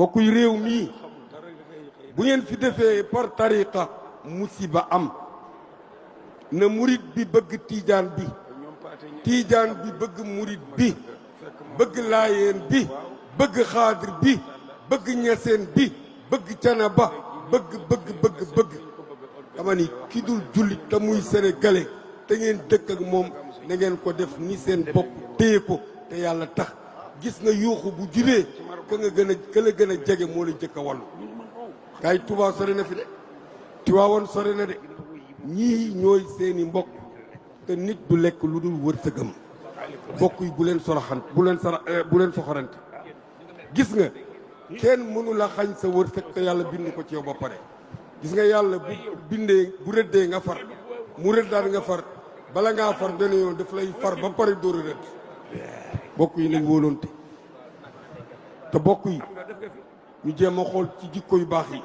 bokkuy réew mii bu ngeen fi defee par tariqa musiba am na murit bi bëgg tiijaan bi tiijaan bi bëgg murit bi bëgg laayeen bi bëgg xaadir bi bëgg ñeseen bi bëgg canaba bëgg dama ni ki dul jullit te muy sénégalais te ngeen dëkk ak moom na ngeen ko def ni seen bopp téye ko te yàlla tax gis nga yuuxu bu jibee ka la gën a jege moo la jëkk a wallu kay Tuubaa sore na fi de Tiwaawoon sore na de ñii ñooy seeni mbokk te nit du lekk lu dul wërsëgam bokk yi bu leen soxorante gis nga kenn mënu la xañ sa wërsëg te yàlla bind ko ci yow ba pare gis nga yàlla bu bindee bu rëddee nga far mu rëddaat nga far bala ngaa far benn yoon daf lay far ba pare dóor a rëdd bokk yi nañ wóolonte te bokk yi ñu jéem a xool ci jikko yu baax yi